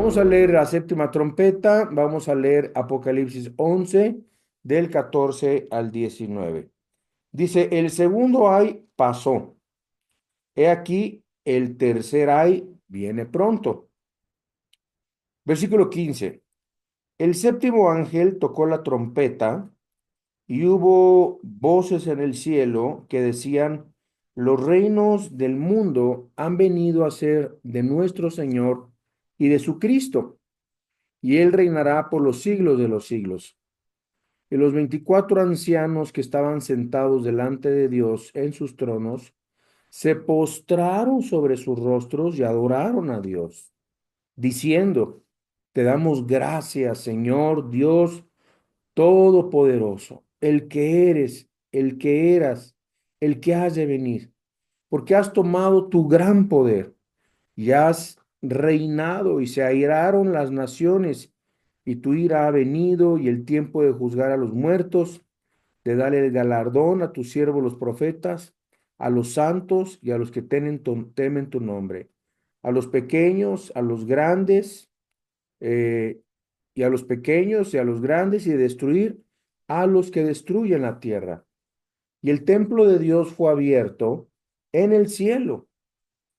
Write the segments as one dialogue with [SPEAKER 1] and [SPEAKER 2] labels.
[SPEAKER 1] Vamos a leer la séptima trompeta, vamos a leer Apocalipsis 11, del 14 al 19. Dice, el segundo ay pasó. He aquí, el tercer ay viene pronto. Versículo 15. El séptimo ángel tocó la trompeta y hubo voces en el cielo que decían, los reinos del mundo han venido a ser de nuestro Señor y de su Cristo, y él reinará por los siglos de los siglos. Y los 24 ancianos que estaban sentados delante de Dios en sus tronos, se postraron sobre sus rostros y adoraron a Dios, diciendo, te damos gracias, Señor Dios Todopoderoso, el que eres, el que eras, el que has de venir, porque has tomado tu gran poder y has reinado y se airaron las naciones y tu ira ha venido y el tiempo de juzgar a los muertos, de darle el galardón a tus siervos los profetas, a los santos y a los que temen tu nombre, a los pequeños, a los grandes, eh, y a los pequeños y a los grandes y de destruir a los que destruyen la tierra. Y el templo de Dios fue abierto en el cielo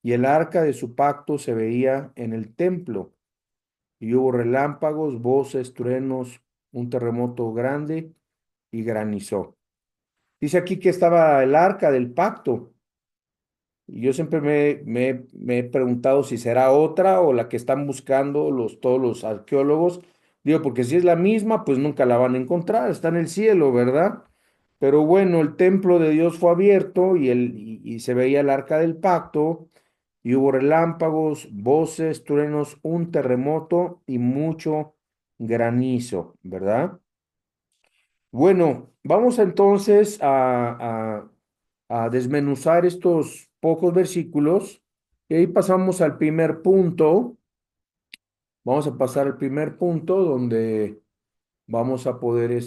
[SPEAKER 1] y el arca de su pacto se veía en el templo. Y hubo relámpagos, voces, truenos, un terremoto grande y granizó. Dice aquí que estaba el arca del pacto. Y yo siempre me he preguntado si será otra o la que están buscando todos los arqueólogos. Digo, porque si es la misma, pues nunca la van a encontrar, está en el cielo, ¿verdad? Pero bueno, el templo de Dios fue abierto y se veía el arca del pacto, y hubo relámpagos, voces, truenos, un terremoto y mucho granizo, ¿verdad? Bueno, vamos entonces a desmenuzar estos pocos versículos y ahí pasamos al primer punto. Vamos a pasar al primer punto donde vamos a poder,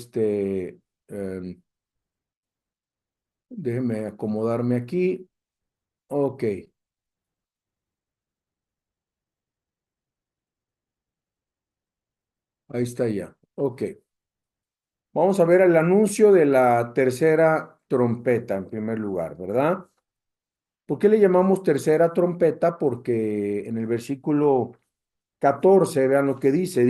[SPEAKER 1] déjeme acomodarme aquí. Ok, ahí está ya. Ok, vamos a ver el anuncio de la tercera trompeta en primer lugar, ¿verdad? ¿Por qué le llamamos tercera trompeta? Porque en el versículo 14, vean lo que dice,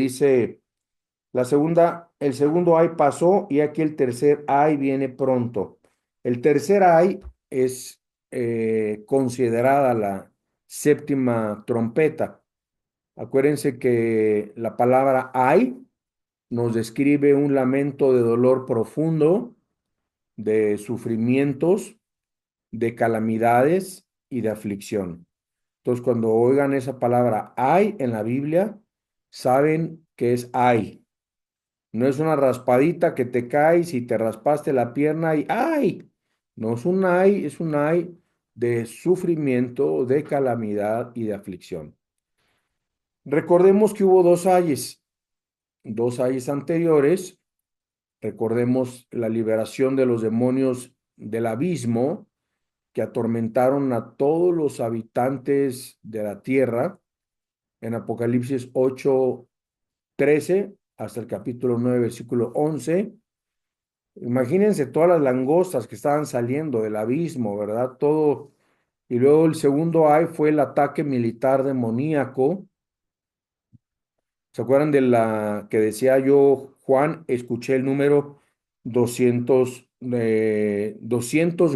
[SPEAKER 1] el segundo ay pasó y aquí el tercer ay viene pronto. El tercer ay es considerada la séptima trompeta. Acuérdense que la palabra ay nos describe un lamento de dolor profundo, de sufrimientos, de calamidades y de aflicción. Entonces, cuando oigan esa palabra ay en la Biblia, saben que es ay. No es una raspadita que te caes y te raspaste la pierna y ¡ay! No es un ay, es un ay de sufrimiento, de calamidad y de aflicción. Recordemos que hubo dos ayes anteriores. Recordemos la liberación de los demonios del abismo que atormentaron a todos los habitantes de la tierra en Apocalipsis 8:13 hasta el capítulo 9 versículo 11. Imagínense todas las langostas que estaban saliendo del abismo, ¿verdad? Todo. Y luego el segundo ay fue el ataque militar demoníaco. ¿Se acuerdan de la que decía yo, Juan? Escuché el número 200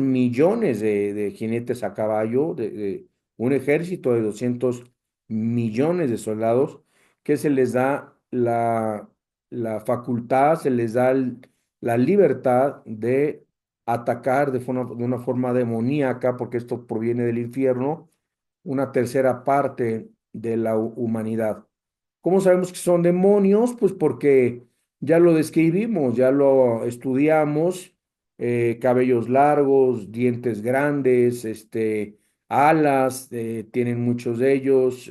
[SPEAKER 1] millones de jinetes a caballo, de un ejército de 200 millones de soldados, que se les da la facultad, se les da la libertad de atacar de una forma demoníaca, porque esto proviene del infierno, una tercera parte de la humanidad. ¿Cómo sabemos que son demonios? Pues porque ya lo describimos, ya lo estudiamos, cabellos largos, dientes grandes, alas, tienen muchos de ellos,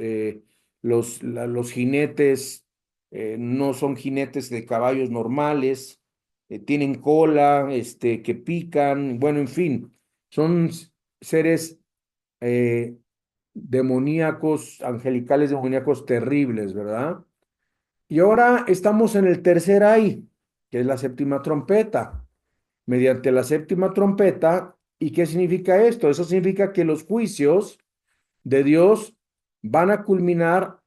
[SPEAKER 1] los jinetes no son jinetes de caballos normales, tienen cola, que pican, bueno, en fin, son seres eh, demoníacos, angelicales demoníacos terribles, ¿verdad? Y ahora estamos en el tercer ay, que es la séptima trompeta. Mediante la séptima trompeta, ¿y qué significa esto? Eso significa que los juicios de Dios van a culminar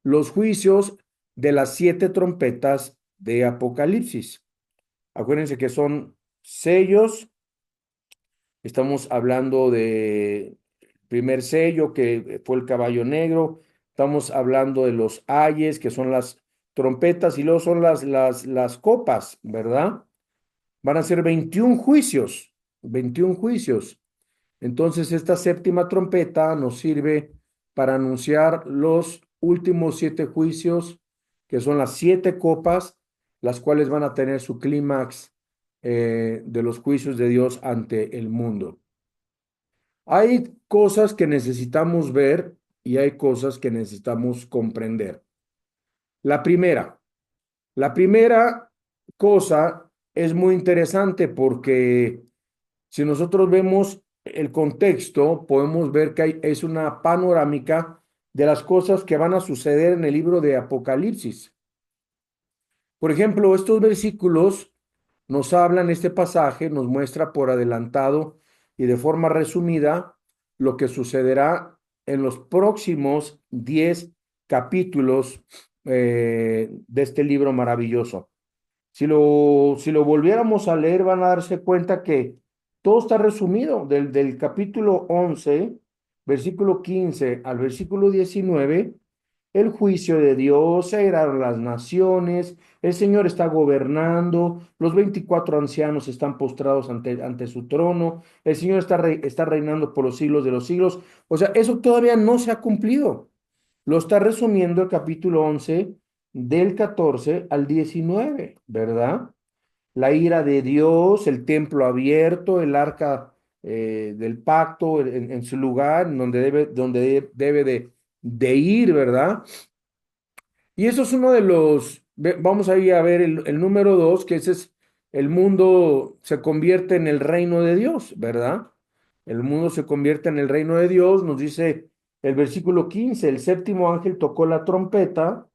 [SPEAKER 1] los juicios de las siete trompetas de Apocalipsis. Acuérdense que son sellos. Estamos hablando de primer sello, que fue el caballo negro. Estamos hablando de los ayes, que son las trompetas, y luego son las copas, ¿verdad? Van a ser 21 juicios, 21 juicios. Entonces, esta séptima trompeta nos sirve para anunciar los últimos siete juicios, que son las siete copas, las cuales van a tener su clímax de los juicios de Dios ante el mundo. Hay cosas que necesitamos ver y hay cosas que necesitamos comprender. La primera, la primera cosa es muy interesante porque si nosotros vemos el contexto, podemos ver que es una panorámica de las cosas que van a suceder en el libro de Apocalipsis. Por ejemplo, estos versículos nos hablan, este pasaje nos muestra por adelantado y de forma resumida lo que sucederá en los próximos 10 capítulos de este libro maravilloso. Si lo volviéramos a leer, van a darse cuenta que todo está resumido del capítulo 11, versículo 15 al versículo 19. El juicio de Dios, se airaron las naciones, el Señor está gobernando, los 24 ancianos están postrados ante su trono, el Señor está reinando por los siglos de los siglos. O sea, eso todavía no se ha cumplido. Lo está resumiendo el capítulo 11 del 14 al 19, ¿verdad? La ira de Dios, el templo abierto, el arca del pacto en su lugar, donde debe de ir, ¿verdad? Y eso es uno de los, vamos ahí a ver el número dos, que ese es el mundo se convierte en el reino de Dios, ¿verdad? El mundo se convierte en el reino de Dios, nos dice el versículo 15, el séptimo ángel tocó la trompeta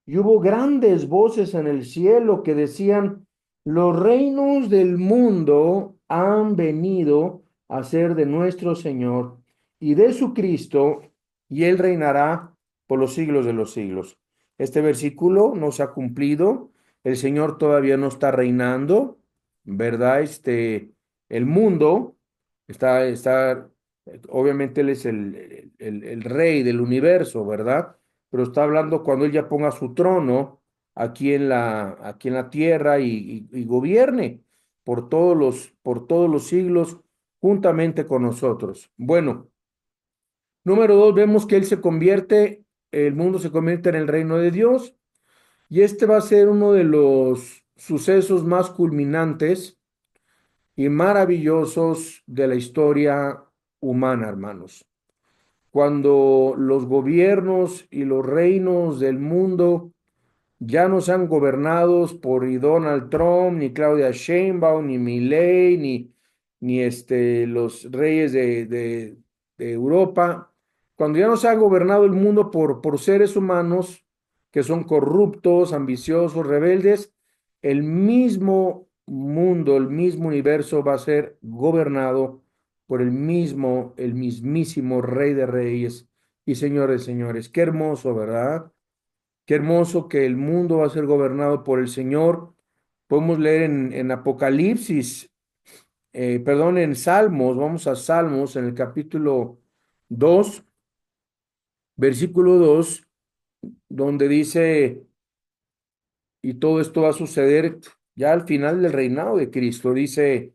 [SPEAKER 1] y hubo grandes voces en el cielo que decían, los reinos del mundo han venido a ser de nuestro Señor y de su Cristo, y Él reinará por los siglos de los siglos. Este versículo no se ha cumplido, el Señor todavía no está reinando, ¿verdad? El mundo obviamente Él es el rey del universo, ¿verdad? Pero está hablando cuando Él ya ponga su trono aquí en la tierra y gobierne por todos los siglos juntamente con nosotros. Bueno, número dos, vemos que el mundo se convierte en el reino de Dios y este va a ser uno de los sucesos más culminantes y maravillosos de la historia humana, hermanos. Cuando los gobiernos y los reinos del mundo ya no sean gobernados por ni Donald Trump, ni Claudia Sheinbaum, ni Milei, ni los reyes de Europa. Cuando ya no se ha gobernado el mundo por seres humanos que son corruptos, ambiciosos, rebeldes, el mismo mundo, el mismo universo va a ser gobernado por el mismísimo Rey de Reyes y Señor de Señores. Qué hermoso, ¿verdad? Qué hermoso que el mundo va a ser gobernado por el Señor. Podemos leer en Apocalipsis, perdón, en Salmos, vamos a Salmos, en el capítulo 2, versículo 2, donde dice, y todo esto va a suceder ya al final del reinado de Cristo, dice,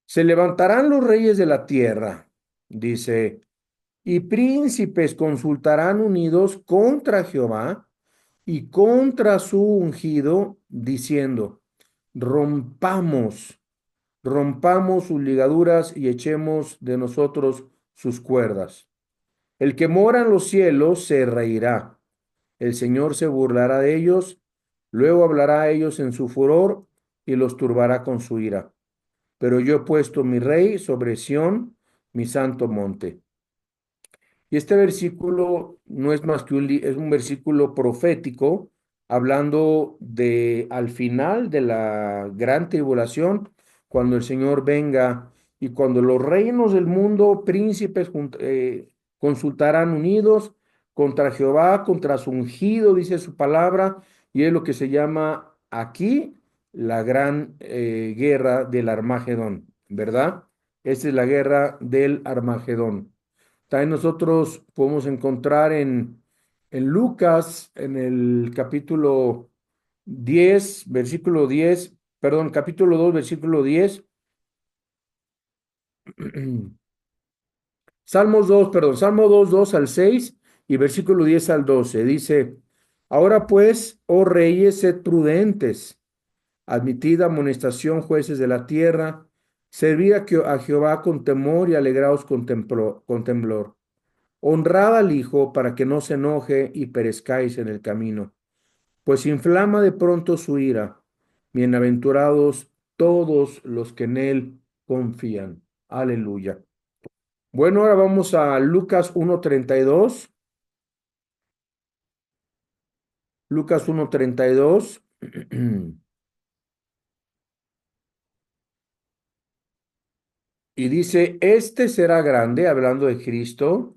[SPEAKER 1] se levantarán los reyes de la tierra, dice, y príncipes consultarán unidos contra Jehová y contra su ungido, diciendo, rompamos, rompamos sus ligaduras y echemos de nosotros sus cuerdas. El que mora en los cielos se reirá, el Señor se burlará de ellos, luego hablará a ellos en su furor y los turbará con su ira. Pero yo he puesto mi rey sobre Sión, mi santo monte. Y este versículo no es más que es un versículo profético hablando de al final de la gran tribulación, cuando el Señor venga y cuando los reinos del mundo, príncipes, consultarán unidos contra Jehová, contra su ungido, dice su palabra, y es lo que se llama aquí la gran guerra del Armagedón, ¿verdad? Esta es la guerra del Armagedón. También nosotros podemos encontrar en Lucas, en el capítulo 10 versículo 10 perdón, capítulo 2 versículo 10 Salmos 2 perdón, Salmo 2 2 al 6 y versículo 10 al 12 dice, ahora pues, oh reyes, sed prudentes, admitid amonestación, jueces de la tierra, servid a Jehová con temor y alegraos con temblor. Honrad al Hijo para que no se enoje y perezcáis en el camino, pues inflama de pronto su ira. Bienaventurados todos los que en él confían. Aleluya. Bueno, ahora vamos a Lucas 1:32. Lucas 1:32. Y dice, este será grande, hablando de Cristo,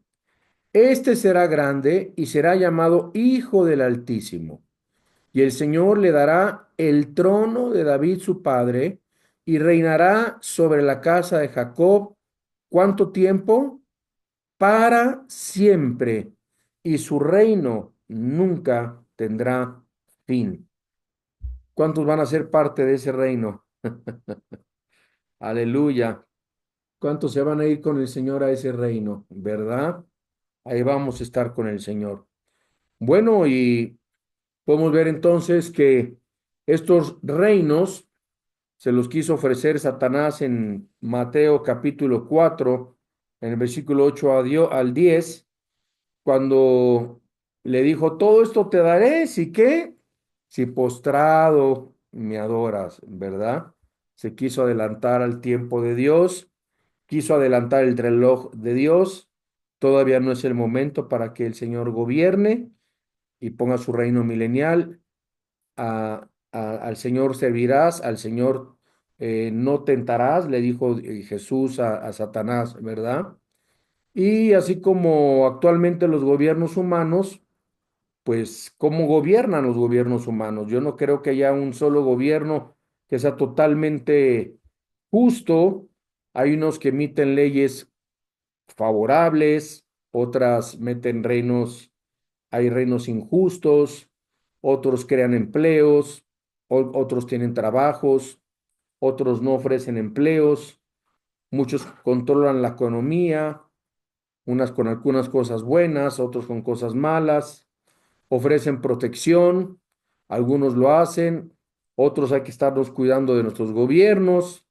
[SPEAKER 1] este será grande y será llamado Hijo del Altísimo. Y el Señor le dará el trono de David su padre y reinará sobre la casa de Jacob. ¿Cuánto tiempo? Para siempre. Y su reino nunca tendrá fin. ¿Cuántos van a ser parte de ese reino? Aleluya. ¿Cuántos se van a ir con el Señor a ese reino? ¿Verdad? Ahí vamos a estar con el Señor. Bueno, y podemos ver entonces que estos reinos se los quiso ofrecer Satanás en Mateo capítulo 4 en el versículo 8 al 10 cuando le dijo, todo esto te daré, si qué, si postrado me adoras, ¿verdad? Se quiso adelantar al tiempo de Dios, quiso adelantar el reloj de Dios, todavía no es el momento para que el Señor gobierne y ponga su reino milenial al Señor servirás, al Señor no tentarás, le dijo Jesús a Satanás, ¿verdad? Y así como actualmente los gobiernos humanos, pues, ¿cómo gobiernan los gobiernos humanos? Yo no creo que haya un solo gobierno que sea totalmente justo. Hay unos que emiten leyes favorables, otras meten hay reinos injustos, otros crean empleos, otros tienen trabajos, otros no ofrecen empleos, muchos controlan la economía, unas con algunas cosas buenas, otros con cosas malas, ofrecen protección, algunos lo hacen, otros hay que estarnos cuidando de nuestros gobiernos,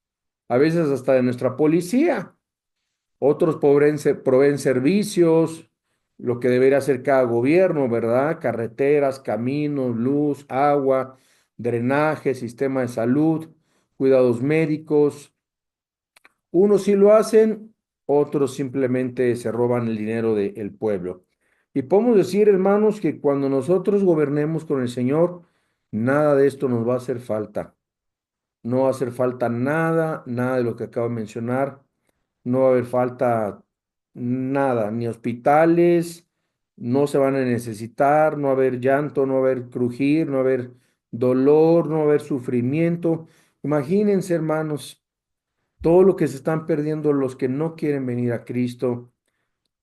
[SPEAKER 1] a veces hasta de nuestra policía. Otros proveen servicios, lo que debería hacer cada gobierno, ¿verdad? Carreteras, caminos, luz, agua, drenaje, sistema de salud, cuidados médicos. Unos sí lo hacen, otros simplemente se roban el dinero del pueblo. Y podemos decir, hermanos, que cuando nosotros gobernemos con el Señor, nada de esto nos va a hacer falta. No va a hacer falta nada, nada de lo que acabo de mencionar. No va a haber falta nada, ni hospitales, no se van a necesitar, no va a haber llanto, no va a haber crujir, no va a haber dolor, no va a haber sufrimiento. Imagínense, hermanos, todo lo que se están perdiendo los que no quieren venir a Cristo,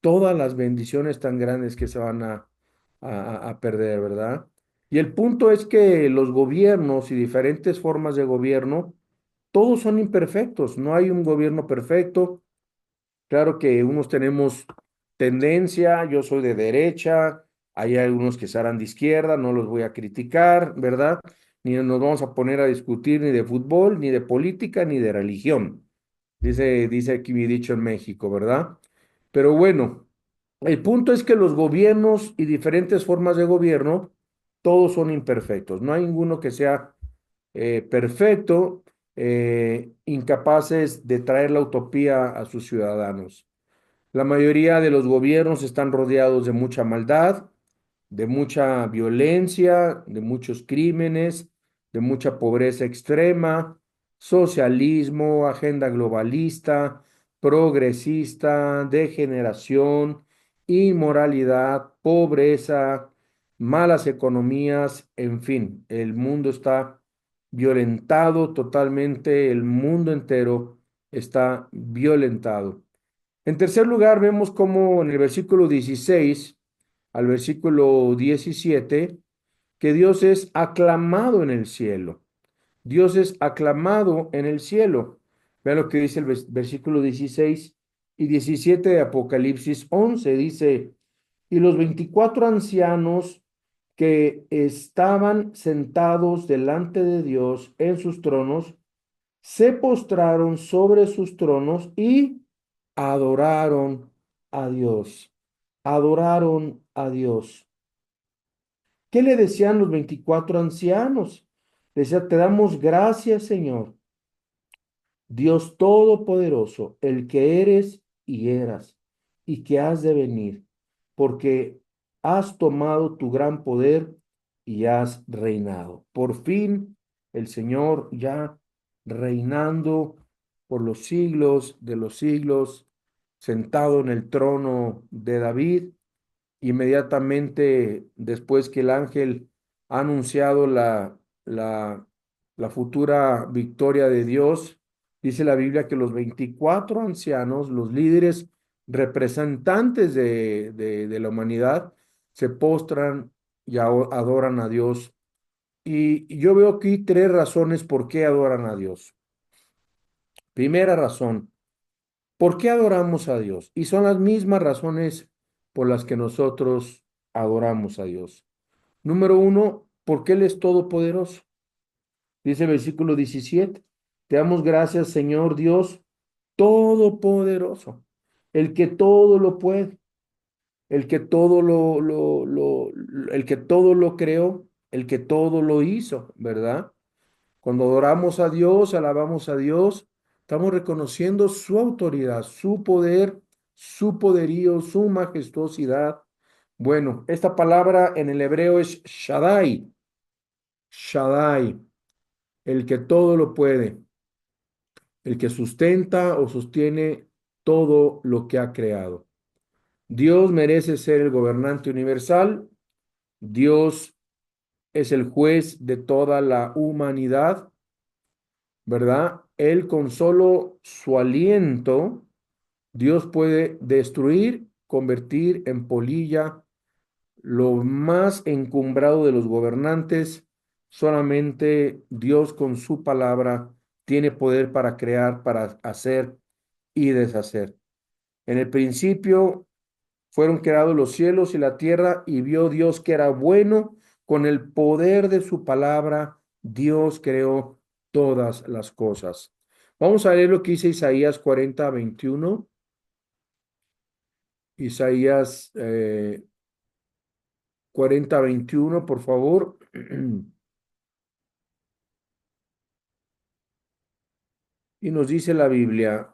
[SPEAKER 1] todas las bendiciones tan grandes que se van a perder, ¿verdad? Y el punto es que los gobiernos y diferentes formas de gobierno, todos son imperfectos, no hay un gobierno perfecto. Claro que unos tenemos tendencia, yo soy de derecha, hay algunos que serán de izquierda, no los voy a criticar, ¿verdad? Ni nos vamos a poner a discutir ni de fútbol, ni de política, ni de religión. Dice aquí mi dicho en México, ¿verdad? Pero bueno, el punto es que los gobiernos y diferentes formas de gobierno, todos son imperfectos. No hay ninguno que sea perfecto, incapaces de traer la utopía a sus ciudadanos. La mayoría de los gobiernos están rodeados de mucha maldad, de mucha violencia, de muchos crímenes, de mucha pobreza extrema, socialismo, agenda globalista, progresista, degeneración, inmoralidad, pobreza, malas economías, en fin, el mundo está violentado totalmente, el mundo entero está violentado. En tercer lugar, vemos cómo en el versículo 16 al versículo 17, que Dios es aclamado en el cielo. Dios es aclamado en el cielo. Vean lo que dice el versículo 16 y 17 de Apocalipsis 11. Dice, y los 24 ancianos que estaban sentados delante de Dios en sus tronos, se postraron sobre sus tronos y adoraron a Dios. Adoraron a Dios. ¿Qué le decían los 24 ancianos? Decía, te damos gracias, Señor, Dios Todopoderoso, el que eres y eras, y que has de venir, porque has tomado tu gran poder y has reinado. Por fin, el Señor ya reinando por los siglos de los siglos, sentado en el trono de David. Inmediatamente después que el ángel ha anunciado la, la futura victoria de Dios, dice la Biblia que los 24 ancianos, los líderes representantes de la humanidad, se postran y adoran a Dios. Y yo veo aquí tres razones por qué adoran a Dios. Primera razón, ¿por qué adoramos a Dios? Y son las mismas razones por las que nosotros adoramos a Dios. Número uno, porque Él es todopoderoso. Dice el versículo 17, te damos gracias, Señor Dios todopoderoso, el que todo lo puede, el que todo el que todo lo creó, el que todo lo hizo, ¿verdad? Cuando adoramos a Dios, alabamos a Dios, estamos reconociendo su autoridad, su poder, su poderío, su majestuosidad. Bueno, esta palabra en el hebreo es Shaddai, Shaddai, el que todo lo puede, el que sustenta o sostiene todo lo que ha creado. Dios merece ser el gobernante universal, Dios es el juez de toda la humanidad, ¿verdad? Él con solo su aliento, Dios puede destruir, convertir en polilla lo más encumbrado de los gobernantes. Solamente Dios con su palabra tiene poder para crear, para hacer y deshacer. En el principio fueron creados los cielos y la tierra y vio Dios que era bueno. Con el poder de su palabra, Dios creó todas las cosas. Vamos a leer lo que dice Isaías 40:21. Isaías 40:21, por favor. Y nos dice la Biblia,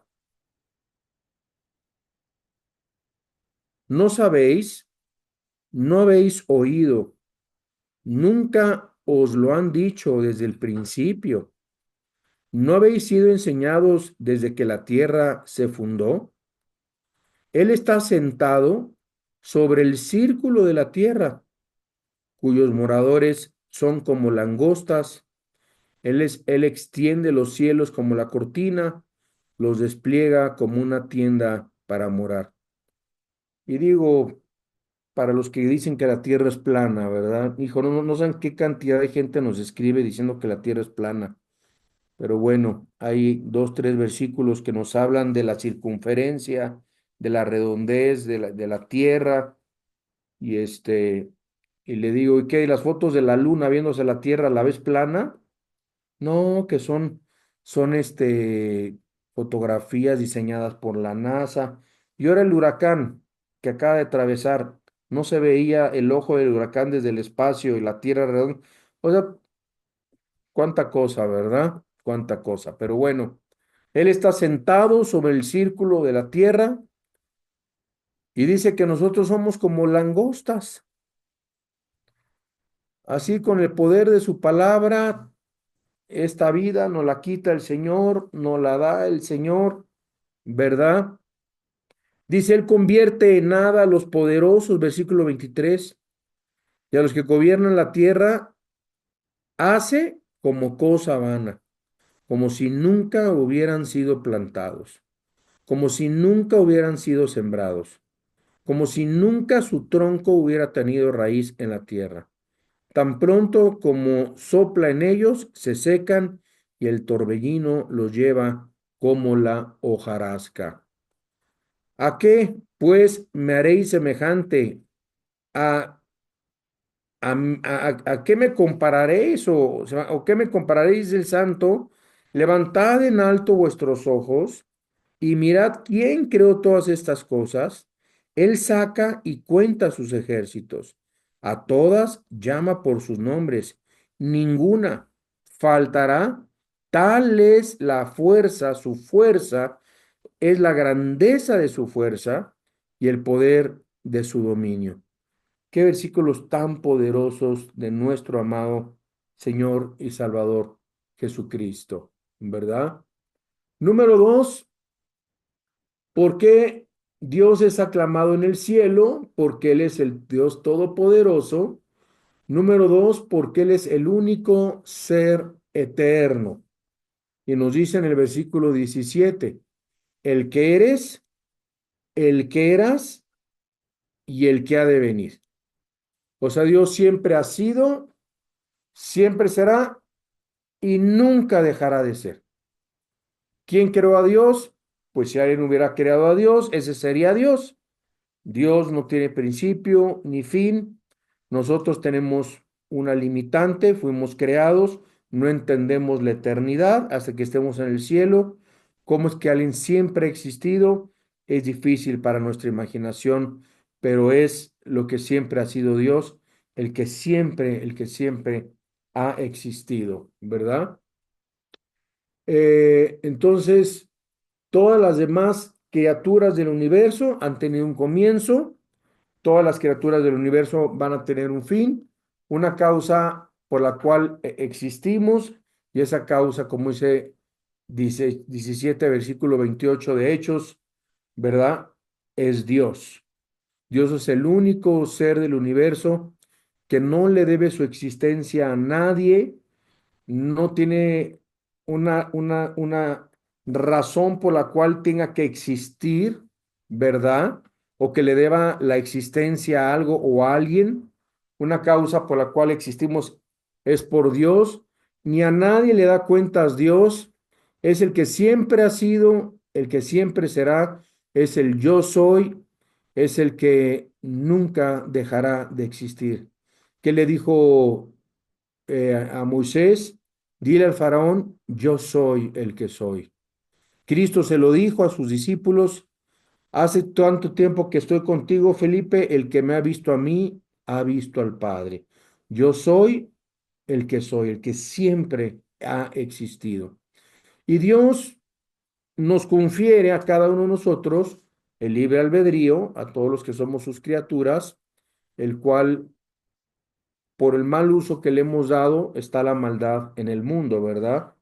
[SPEAKER 1] ¿no sabéis? ¿No habéis oído? ¿Nunca os lo han dicho desde el principio? ¿No habéis sido enseñados desde que la tierra se fundó? Él está sentado sobre el círculo de la tierra, cuyos moradores son como langostas. Él extiende los cielos como la cortina, los despliega como una tienda para morar. Y digo, para los que dicen que la tierra es plana, ¿verdad? Hijo, no saben qué cantidad de gente nos escribe diciendo que la tierra es plana. Pero bueno, hay dos, tres versículos que nos hablan de la circunferencia, de la redondez de la tierra. Y y le digo, ¿y qué? ¿Las fotos de la luna viéndose la tierra la ves plana? No, que son fotografías diseñadas por la NASA. Y ahora el huracán que acaba de atravesar, no se veía el ojo del huracán desde el espacio y la tierra redonda. O sea, cuánta cosa, ¿verdad? Cuánta cosa. Pero bueno, él está sentado sobre el círculo de la tierra Y dice que nosotros somos como langostas. Así con el poder de su palabra, esta vida nos la quita el Señor, nos la da el Señor, ¿verdad? Dice, Él convierte en nada a los poderosos, versículo 23, y a los que gobiernan la tierra hace como cosa vana, como si nunca hubieran sido plantados, como si nunca hubieran sido sembrados, como si nunca su tronco hubiera tenido raíz en la tierra. Tan pronto como sopla en ellos, se secan y el torbellino los lleva como la hojarasca. ¿A qué, pues, me haréis semejante? ¿A, a qué me compararéis o qué me compararéis del santo? Levantad en alto vuestros ojos y mirad quién creó todas estas cosas. Él saca y cuenta sus ejércitos. A todas llama por sus nombres. Ninguna faltará. Tal es la fuerza, su fuerza es la grandeza de su fuerza y el poder de su dominio. Qué versículos tan poderosos de nuestro amado Señor y Salvador Jesucristo, ¿verdad? Número dos, ¿por qué Dios es aclamado en el cielo? Porque Él es el Dios todopoderoso. Número dos, porque Él es el único ser eterno. Y nos dice en el versículo 17, el que eres, el que eras y el que ha de venir. O sea, Dios siempre ha sido, siempre será y nunca dejará de ser. ¿Quién creó a Dios? Pues si alguien hubiera creado a Dios, ese sería Dios. Dios no tiene principio ni fin. Nosotros tenemos una limitante, fuimos creados, no entendemos la eternidad hasta que estemos en el cielo. ¿Cómo es que alguien siempre ha existido? Es difícil para nuestra imaginación, pero es lo que siempre ha sido Dios, el que siempre ha existido, ¿verdad? Entonces, todas las demás criaturas del universo han tenido un comienzo, todas las criaturas del universo van a tener un fin, una causa por la cual existimos, y esa causa, como dice 17, versículo 28 de Hechos, ¿verdad? Es Dios. Dios es el único ser del universo que no le debe su existencia a nadie, no tiene una razón por la cual tenga que existir, ¿verdad? O que le deba la existencia a algo o a alguien. Una causa por la cual existimos es por Dios. Ni a nadie le da cuentas Dios. Es el que siempre ha sido, el que siempre será, es el yo soy, es el que nunca dejará de existir. ¿Qué le dijo a Moisés? Dile al faraón, yo soy el que soy. Cristo se lo dijo a sus discípulos, hace tanto tiempo que estoy contigo, Felipe, el que me ha visto a mí, ha visto al Padre. Yo soy, el que siempre ha existido. Y Dios nos confiere a cada uno de nosotros el libre albedrío, a todos los que somos sus criaturas, el cual por el mal uso que le hemos dado está la maldad en el mundo, ¿verdad?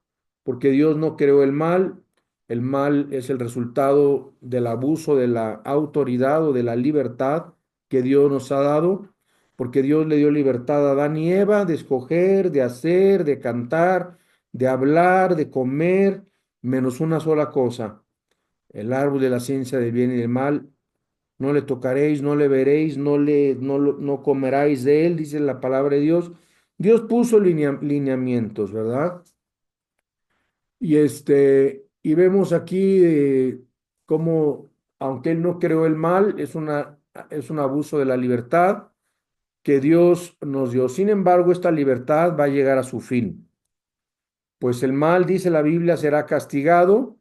[SPEAKER 1] Porque Dios no creó el mal es el resultado del abuso de la autoridad o de la libertad que Dios nos ha dado, porque Dios le dio libertad a Adán y Eva de escoger, de hacer, de cantar, de hablar, de comer, menos una sola cosa, el árbol de la ciencia del bien y del mal no le tocaréis, no le veréis, no comeráis de él, dice la palabra de Dios. Dios puso lineamientos, ¿verdad? Y vemos aquí cómo, aunque él no creó el mal, es un abuso de la libertad que Dios nos dio. Sin embargo, esta libertad va a llegar a su fin, pues el mal, dice la Biblia, será castigado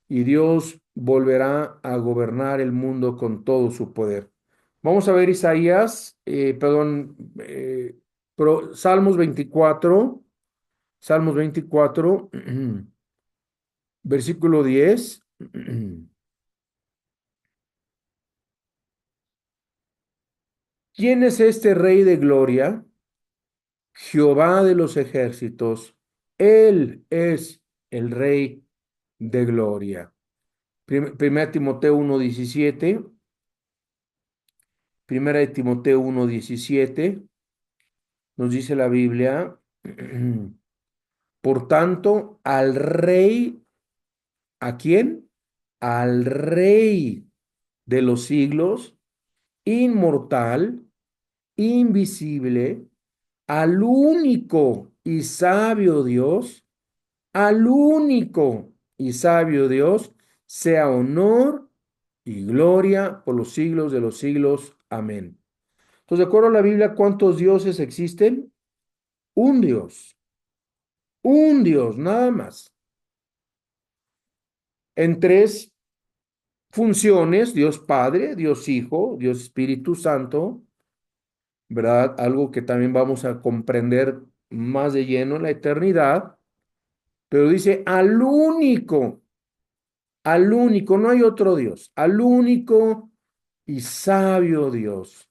[SPEAKER 1] y Dios volverá a gobernar el mundo con todo su poder. Vamos a ver Isaías, Salmos 24, Salmos 24, versículo 10. ¿Quién es este Rey de gloria? Jehová de los ejércitos. Él es el Rey de gloria. Primera Timoteo 1:17. Primera de Timoteo 1:17. Nos dice la Biblia. Por tanto, al Rey, ¿a quién? Al Rey de los siglos, inmortal, invisible, al único y sabio Dios, al único y sabio Dios, sea honor y gloria por los siglos de los siglos. Amén. Entonces, de acuerdo a la Biblia, ¿cuántos dioses existen? Un Dios, nada más. En tres funciones: Dios Padre, Dios Hijo, Dios Espíritu Santo, ¿verdad? Algo que también vamos a comprender más de lleno en la eternidad, pero dice al único, no hay otro Dios, al único y sabio Dios.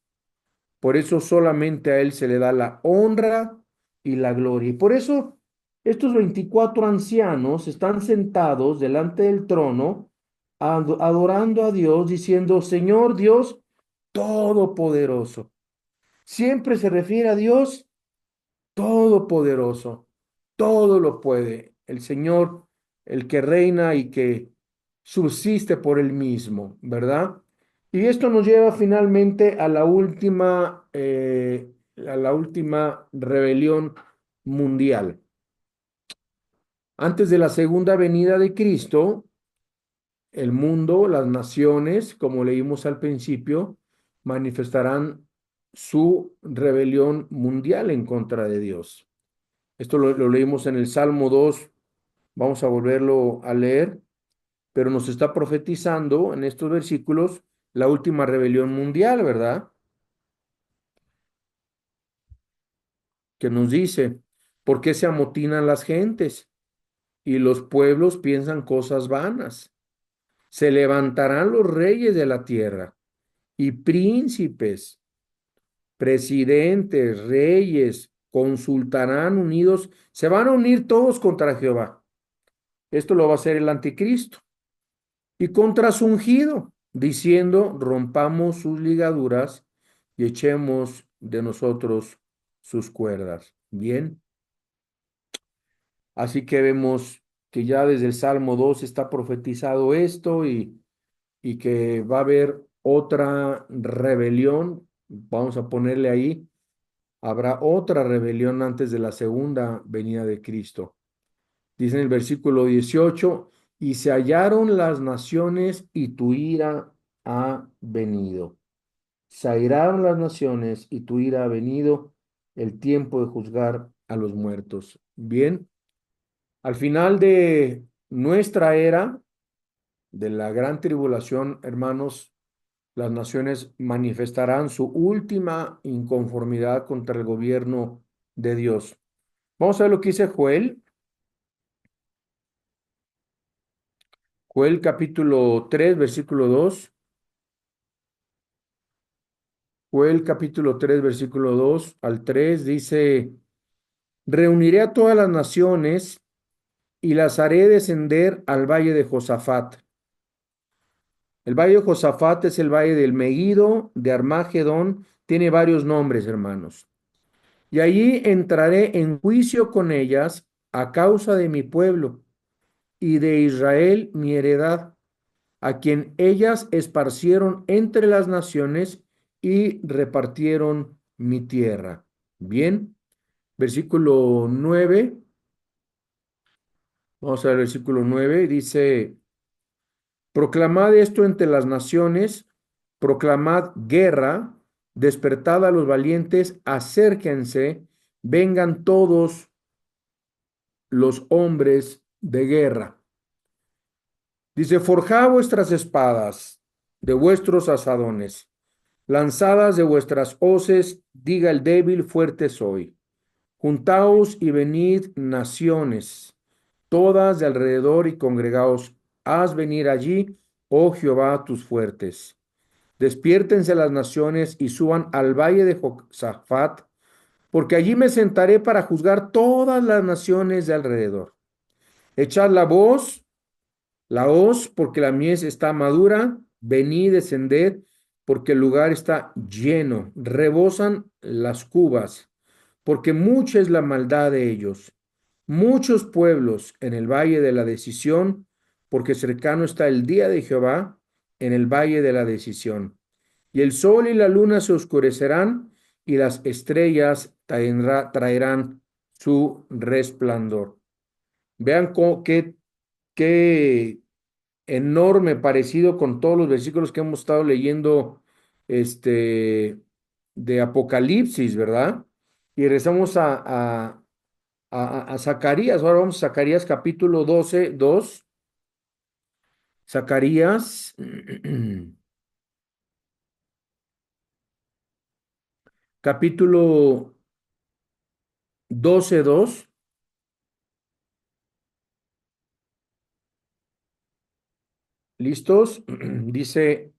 [SPEAKER 1] Por eso solamente a Él se le da la honra y la gloria. Y por eso estos 24 ancianos están sentados delante del trono, adorando a Dios, diciendo: Señor Dios Todopoderoso. Siempre se refiere a Dios Todopoderoso, todo lo puede. El Señor, el que reina y que subsiste por él mismo, ¿verdad? Y esto nos lleva finalmente a la última rebelión mundial. Antes de la segunda venida de Cristo, el mundo, las naciones, como leímos al principio, manifestarán su rebelión mundial en contra de Dios. Esto lo leímos en el Salmo 2. Vamos a volverlo a leer, pero nos está profetizando en estos versículos la última rebelión mundial, ¿verdad? Que nos dice: ¿por qué se amotinan las gentes y los pueblos piensan cosas vanas? Se levantarán los reyes de la tierra y príncipes, presidentes, reyes, consultarán unidos, se van a unir todos contra Jehová. Esto lo va a hacer el anticristo. Y contra su ungido, diciendo: rompamos sus ligaduras y echemos de nosotros sus cuerdas. Bien, así que vemos que ya desde el Salmo 2 está profetizado esto, y que va a haber otra rebelión. Vamos a ponerle ahí: habrá otra rebelión antes de la segunda venida de Cristo. Dice en el versículo 18: y se hallaron las naciones y tu ira ha venido. Se airaron las naciones y tu ira ha venido, el tiempo de juzgar a los muertos. Bien, al final de nuestra era, de la gran tribulación, hermanos, las naciones manifestarán su última inconformidad contra el gobierno de Dios. Vamos a ver lo que dice Joel. Joel capítulo 3 versículo 2. Joel capítulo 3 versículo 2 al 3 dice: reuniré a todas las naciones y las haré descender al valle de Josafat. El valle de Josafat es el valle del Megido, de Armagedón, tiene varios nombres, hermanos. Y allí entraré en juicio con ellas a causa de mi pueblo y de Israel, mi heredad, a quien ellas esparcieron entre las naciones y repartieron mi tierra. Bien, versículo 9. Vamos a ver el versículo 9. Dice: proclamad esto entre las naciones, proclamad guerra, despertad a los valientes, acérquense, vengan todos los hombres de guerra. Dice: forjad vuestras espadas de vuestros asadones, lanzadas de vuestras hoces, diga el débil, fuerte soy. Juntaos y venid naciones, todas de alrededor, y congregaos, haz venir allí, oh Jehová, tus fuertes. Despiértense las naciones y suban al valle de Josafat, porque allí me sentaré para juzgar todas las naciones de alrededor. Echad la hoz, porque la mies está madura, venid, descended, porque el lugar está lleno, rebosan las cubas, porque mucha es la maldad de ellos. Muchos pueblos en el valle de la decisión, porque cercano está el día de Jehová en el valle de la decisión. Y el sol y la luna se oscurecerán, y las estrellas traerán su resplandor. Vean qué enorme parecido con todos los versículos que hemos estado leyendo de Apocalipsis, ¿verdad? Y regresamos a Zacarías. Ahora vamos a Zacarías capítulo 12, 2. Zacarías capítulo 12, 2. ¿Listos? Dice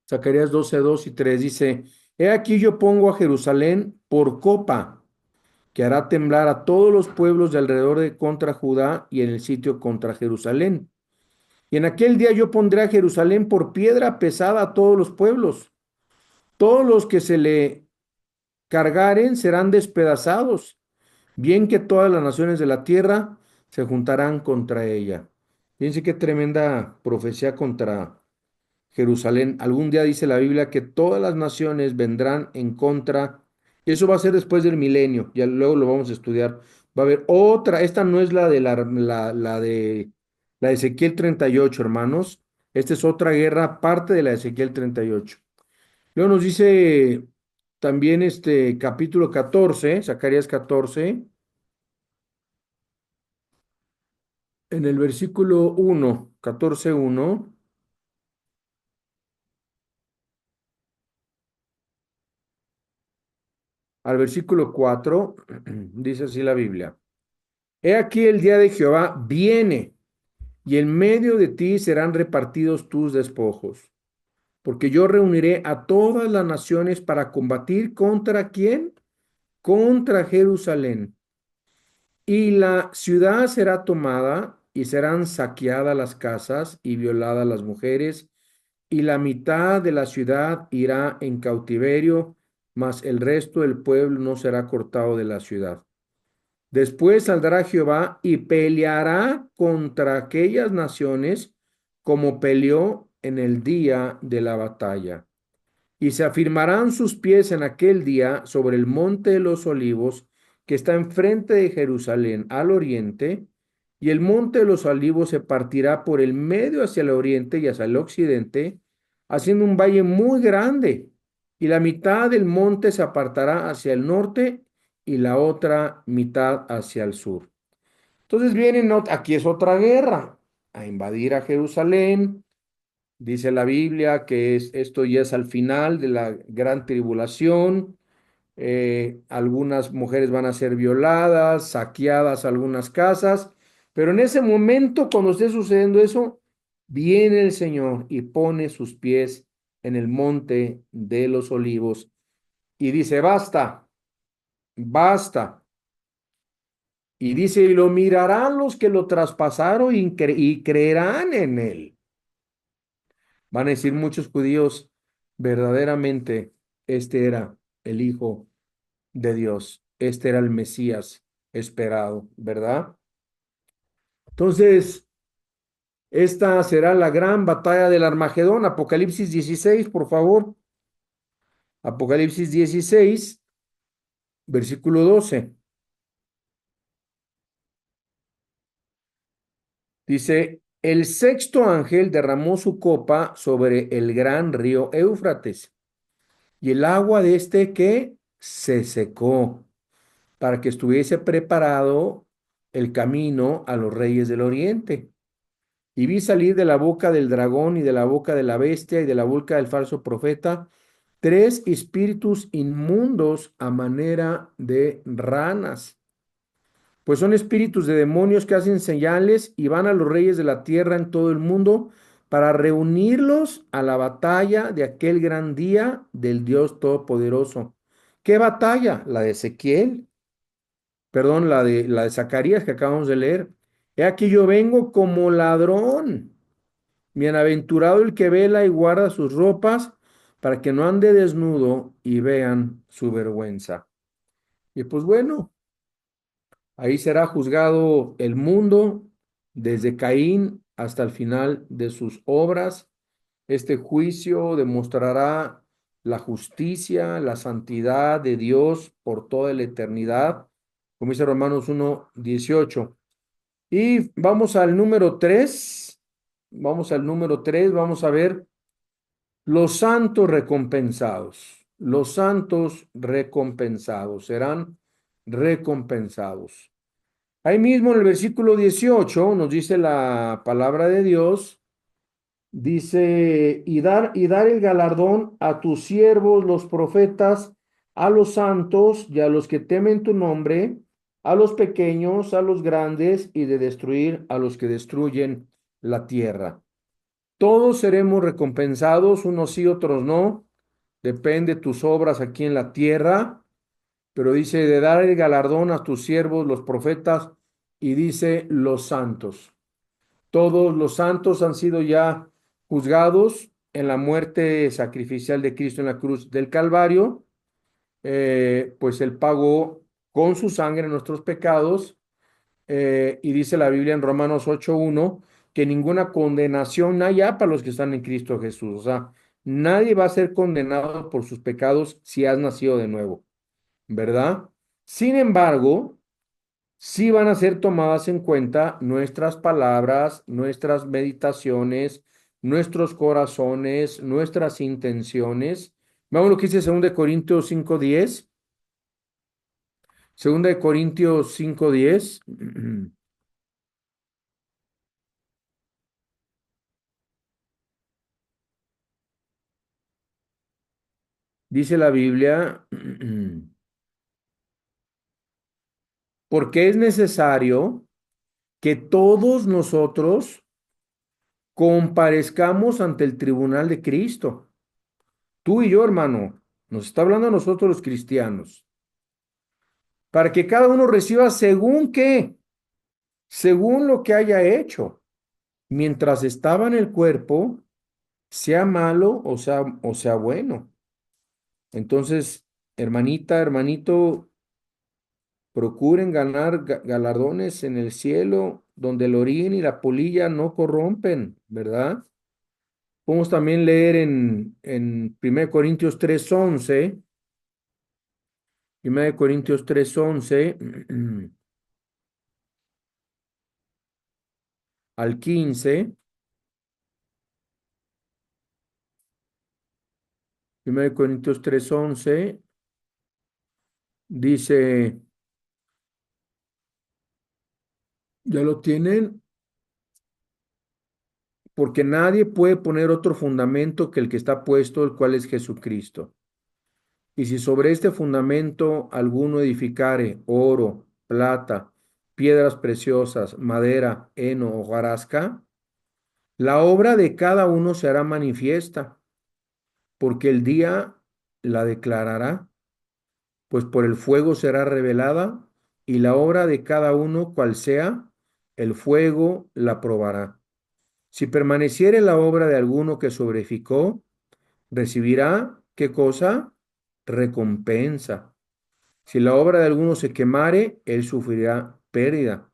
[SPEAKER 1] Zacarías 12, 2 y 3. Dice, he aquí yo pongo a Jerusalén por copa, que hará temblar a todos los pueblos de alrededor de contra Judá y en el sitio contra Jerusalén. Y en aquel día yo pondré a Jerusalén por piedra pesada a todos los pueblos. Todos los que se le cargaren serán despedazados, bien que todas las naciones de la tierra se juntarán contra ella. Fíjense qué tremenda profecía contra Jerusalén. Algún día dice la Biblia que todas las naciones vendrán en contra, y eso va a ser después del milenio, ya luego lo vamos a estudiar. Va a haber otra, esta no es la de Ezequiel 38, hermanos. Esta es otra guerra, parte de la de Ezequiel 38. Luego nos dice también este capítulo 14, Zacarías 14, en el versículo 1, 14:1 al versículo 4, dice así la Biblia. He aquí el día de Jehová viene, y en medio de ti serán repartidos tus despojos, porque yo reuniré a todas las naciones para combatir contra ¿quién? Contra Jerusalén. Y la ciudad será tomada y serán saqueadas las casas y violadas las mujeres, y la mitad de la ciudad irá en cautiverio, mas el resto del pueblo no será cortado de la ciudad. Después saldrá Jehová y peleará contra aquellas naciones como peleó en el día de la batalla. Y se afirmarán sus pies en aquel día sobre el monte de los olivos que está enfrente de Jerusalén al oriente, y el monte de los olivos se partirá por el medio hacia el oriente y hacia el occidente, haciendo un valle muy grande, y la mitad del monte se apartará hacia el norte y la otra mitad hacia el sur. Entonces vienen, aquí es otra guerra, a invadir a Jerusalén. Dice la Biblia que esto ya es al final de la gran tribulación. Algunas mujeres van a ser violadas, saqueadas algunas casas, pero en ese momento, cuando esté sucediendo eso, viene el Señor y pone sus pies en el monte de los olivos y dice, basta, basta. Y dice, y lo mirarán los que lo traspasaron y creerán en él. Van a decir muchos judíos, verdaderamente, este era el Hijo de Dios, este era el Mesías esperado, ¿verdad? Entonces, esta será la gran batalla del Armagedón. Apocalipsis 16, por favor. Apocalipsis 16, versículo 12. Dice, el sexto ángel derramó su copa sobre el gran río Éufrates, y el agua de este que se secó, para que estuviese preparado el camino a los reyes del oriente. Y vi salir de la boca del dragón y de la boca de la bestia y de la boca del falso profeta tres espíritus inmundos a manera de ranas, pues son espíritus de demonios que hacen señales y van a los reyes de la tierra en todo el mundo para reunirlos a la batalla de aquel gran día del Dios Todopoderoso. ¿Qué batalla? La de Ezequiel, perdón, la de Zacarías que acabamos de leer. He aquí yo vengo como ladrón. Bienaventurado el que vela y guarda sus ropas para que no ande desnudo y vean su vergüenza. Y pues bueno, ahí será juzgado el mundo desde Caín hasta el final de sus obras. Este juicio demostrará la justicia, la santidad de Dios por toda la eternidad, como dice Romanos 1:18. Y vamos al número 3. Vamos al número 3. Vamos a ver los santos recompensados. Los santos recompensados serán recompensados. Ahí mismo en el versículo 18 nos dice la palabra de Dios, dice, y dar el galardón a tus siervos, los profetas, a los santos y a los que temen tu nombre, a los pequeños, a los grandes, y de destruir a los que destruyen la tierra. Todos seremos recompensados, unos sí, otros no. Depende de tus obras aquí en la tierra, pero dice de dar el galardón a tus siervos, los profetas, y dice los santos. Todos los santos han sido ya juzgados en la muerte sacrificial de Cristo en la cruz del Calvario, pues Él pagó con su sangre nuestros pecados, y dice la Biblia en Romanos 8:1 que ninguna condenación hay ya para los que están en Cristo Jesús. O sea, nadie va a ser condenado por sus pecados si has nacido de nuevo, ¿verdad? Sin embargo, sí van a ser tomadas en cuenta nuestras palabras, nuestras meditaciones, nuestros corazones, nuestras intenciones. Vamos a lo que dice 2 Corintios 5:10. 2 Corintios 5:10. Dice la Biblia, porque es necesario que todos nosotros comparezcamos ante el tribunal de Cristo. Tú y yo, hermano, nos está hablando a nosotros los cristianos, para que cada uno reciba según qué, según lo que haya hecho, mientras estaba en el cuerpo, sea malo o sea bueno. Entonces, hermanita, hermanito, procuren ganar galardones en el cielo, donde el orín y la polilla no corrompen, ¿verdad? Podemos también leer en 1 Corintios 3:11, 1 Corintios 3:11 al 15, 1 Corintios 3:11 dice, ya lo tienen, porque nadie puede poner otro fundamento que el que está puesto, el cual es Jesucristo. Y si sobre este fundamento alguno edificare oro, plata, piedras preciosas, madera, heno o hojarasca, la obra de cada uno se hará manifiesta, porque el día la declarará, pues por el fuego será revelada, y la obra de cada uno, cual sea, el fuego la probará. Si permaneciere la obra de alguno que sobreficó, recibirá, ¿qué cosa? Recompensa. Si la obra de alguno se quemare, él sufrirá pérdida.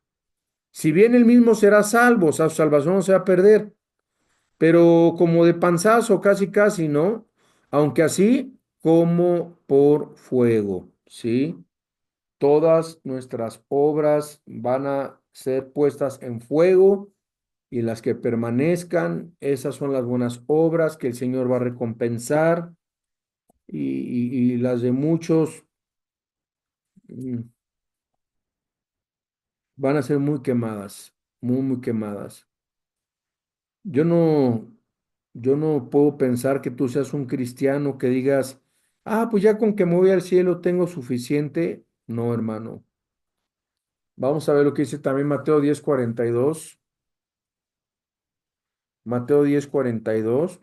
[SPEAKER 1] Si bien él mismo será salvo, o sea, su salvación no se va a perder, pero como de panzazo, casi, casi, ¿no? Aunque así como por fuego, ¿sí? Todas nuestras obras van a ser puestas en fuego y las que permanezcan, esas son las buenas obras que el Señor va a recompensar y las de muchos mm, van a ser muy quemadas, muy, muy quemadas. Yo no, yo no puedo pensar que tú seas un cristiano que digas, pues ya con que me voy al cielo tengo suficiente. No, hermano. Vamos a ver lo que dice también Mateo 10:42. Mateo 10:42.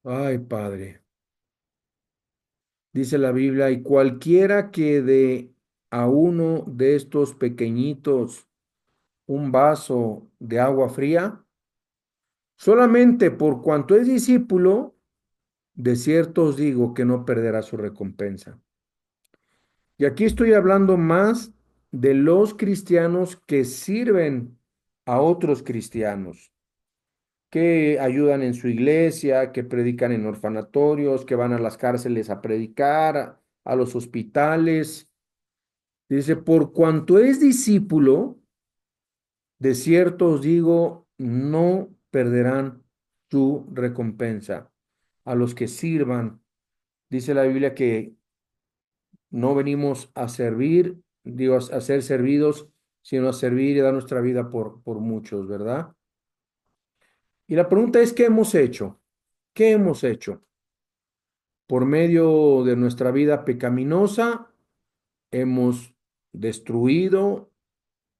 [SPEAKER 1] Ay, Padre. Dice la Biblia, y cualquiera que de a uno de estos pequeñitos un vaso de agua fría, solamente por cuanto es discípulo, de cierto os digo que no perderá su recompensa. Y aquí estoy hablando más de los cristianos que sirven a otros cristianos, que ayudan en su iglesia, que predican en orfanatorios, que van a las cárceles a predicar, a los hospitales. Dice, por cuanto es discípulo, de cierto os digo, no perderán su recompensa. A los que sirvan, dice la Biblia que no venimos a servir, digo, a ser servidos, sino a servir y dar nuestra vida por muchos, ¿verdad? Y la pregunta es, ¿qué hemos hecho? ¿Qué hemos hecho? Por medio de nuestra vida pecaminosa, hemos destruido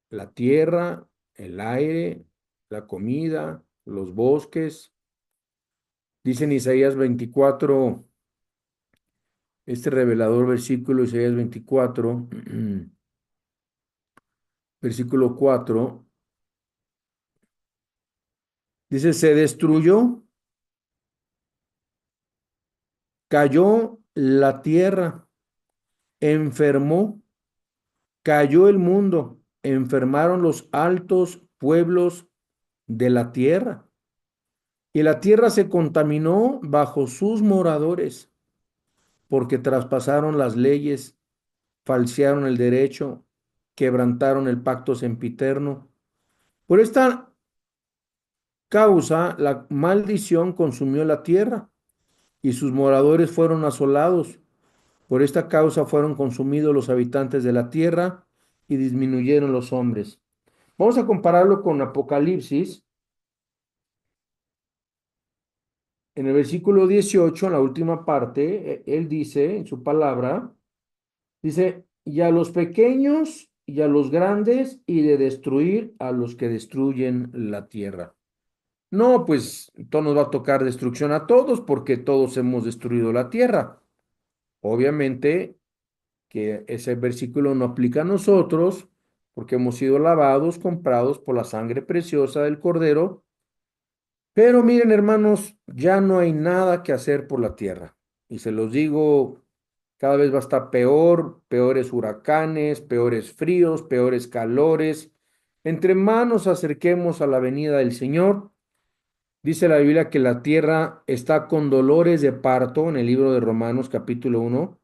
[SPEAKER 1] la tierra, el aire, la comida, los bosques. Dice en Isaías 24, este revelador versículo, Isaías 24, versículo 4, dice, se destruyó, cayó la tierra, enfermó, cayó el mundo, enfermaron los altos pueblos de la tierra. Y la tierra se contaminó bajo sus moradores, porque traspasaron las leyes, falsearon el derecho, quebrantaron el pacto sempiterno. Por esta causa, la maldición consumió la tierra y sus moradores fueron asolados. Por esta causa fueron consumidos los habitantes de la tierra y disminuyeron los hombres. Vamos a compararlo con Apocalipsis. En el versículo 18, en la última parte, él dice en su palabra, dice, y a los pequeños y a los grandes, y de destruir a los que destruyen la tierra. No, pues todo nos va a tocar destrucción a todos porque todos hemos destruido la tierra. Obviamente que ese versículo no aplica a nosotros porque hemos sido lavados, comprados por la sangre preciosa del Cordero. Pero miren, hermanos, ya no hay nada que hacer por la tierra. Y se los digo, cada vez va a estar peor, peores huracanes, peores fríos, peores calores. Entre más nos acerquemos a la venida del Señor, dice la Biblia que la tierra está con dolores de parto en el libro de Romanos capítulo 1,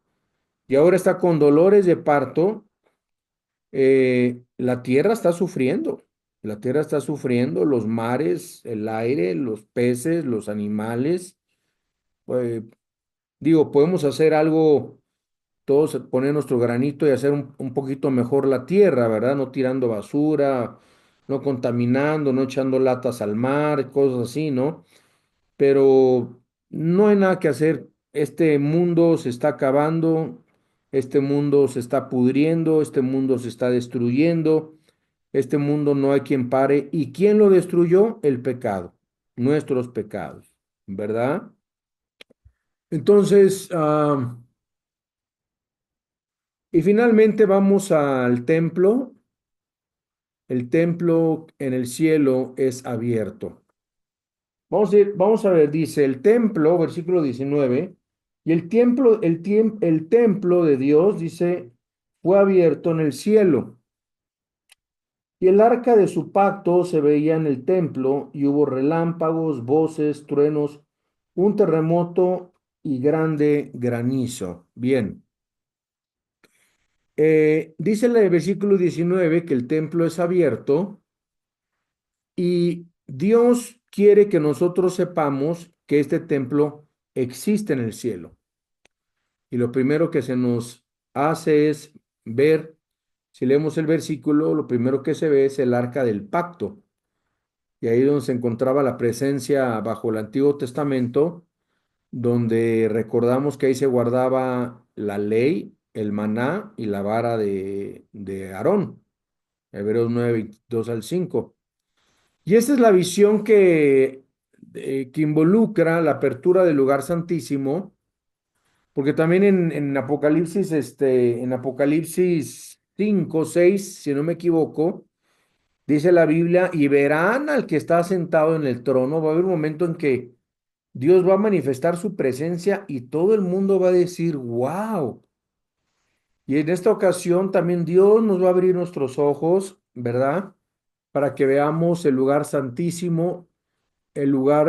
[SPEAKER 1] y ahora está con dolores de parto. La tierra está sufriendo, la tierra está sufriendo, los mares, el aire, los peces, los animales. eh, Digo, podemos hacer algo, todos poner nuestro granito y hacer un poquito mejor la tierra, ¿verdad? No tirando basura, no contaminando, no echando latas al mar, cosas así, ¿no? Pero no hay nada que hacer. Este mundo se está acabando, este mundo se está pudriendo, este mundo se está destruyendo, este mundo no hay quien pare. ¿Y quién lo destruyó? El pecado, nuestros pecados, ¿verdad? Entonces, y finalmente vamos al templo. El templo en el cielo es abierto. Vamos a ver, dice el templo, versículo 19, y el templo de Dios, dice, fue abierto en el cielo, y el arca de su pacto se veía en el templo, y hubo relámpagos, voces, truenos, un terremoto y grande granizo. Bien, dice el versículo 19 que el templo es abierto, y Dios quiere que nosotros sepamos que este templo existe en el cielo. Y lo primero que se nos hace es ver, si leemos el versículo, lo primero que se ve es el arca del pacto. Y ahí donde se encontraba la presencia bajo el Antiguo Testamento. donde recordamos que ahí se guardaba la ley, el maná y la vara de Aarón, Hebreos 9, 22 al 5. Y esta es la visión que involucra la apertura del lugar santísimo, porque también en Apocalipsis, en Apocalipsis 5 6 si no me equivoco, dice la Biblia, y verán al que está sentado en el trono. Va a haber un momento en que Dios va a manifestar su presencia y todo el mundo va a decir, wow. Y en esta ocasión también Dios nos va a abrir nuestros ojos, ¿verdad? Para que veamos el lugar santísimo, el lugar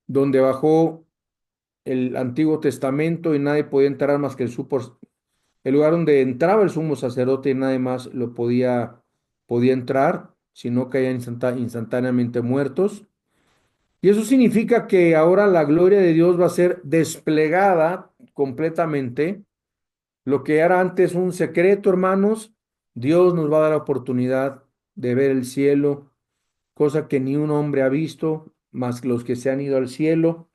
[SPEAKER 1] donde bajó el Antiguo Testamento y nadie podía entrar más que el lugar donde entraba el sumo sacerdote y nadie más podía entrar, sino caían instantáneamente muertos. Y eso significa que ahora la gloria de Dios va a ser desplegada completamente. Lo que era antes un secreto, hermanos, Dios nos va a dar la oportunidad de ver el cielo, cosa que ni un hombre ha visto, más los que se han ido al cielo.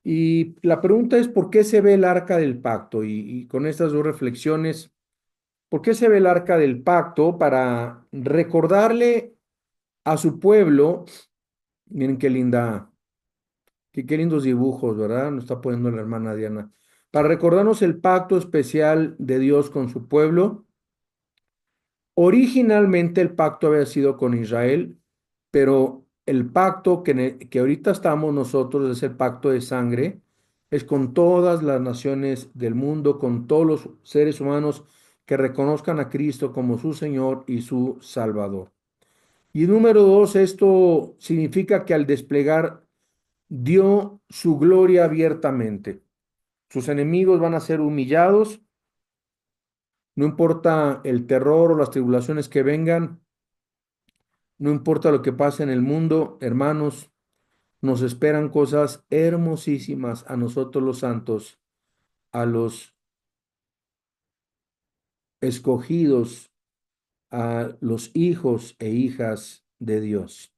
[SPEAKER 1] Y la pregunta es, ¿por qué se ve el arca del pacto? Y con estas dos reflexiones, ¿por qué se ve el arca del pacto? Para recordarle a su pueblo, miren qué linda, qué lindos dibujos, ¿verdad? Nos está poniendo la hermana Diana. Para recordarnos el pacto especial de Dios con su pueblo. Originalmente el pacto había sido con Israel, pero el pacto que ahorita estamos nosotros es el pacto de sangre, es con todas las naciones del mundo, con todos los seres humanos que reconozcan a Cristo como su Señor y su Salvador. Y número dos, esto significa que al desplegar dio su gloria abiertamente. Sus enemigos van a ser humillados, no importa el terror o las tribulaciones que vengan. No importa lo que pase en el mundo, hermanos, nos esperan cosas hermosísimas a nosotros los santos, a los escogidos, a los hijos e hijas de Dios.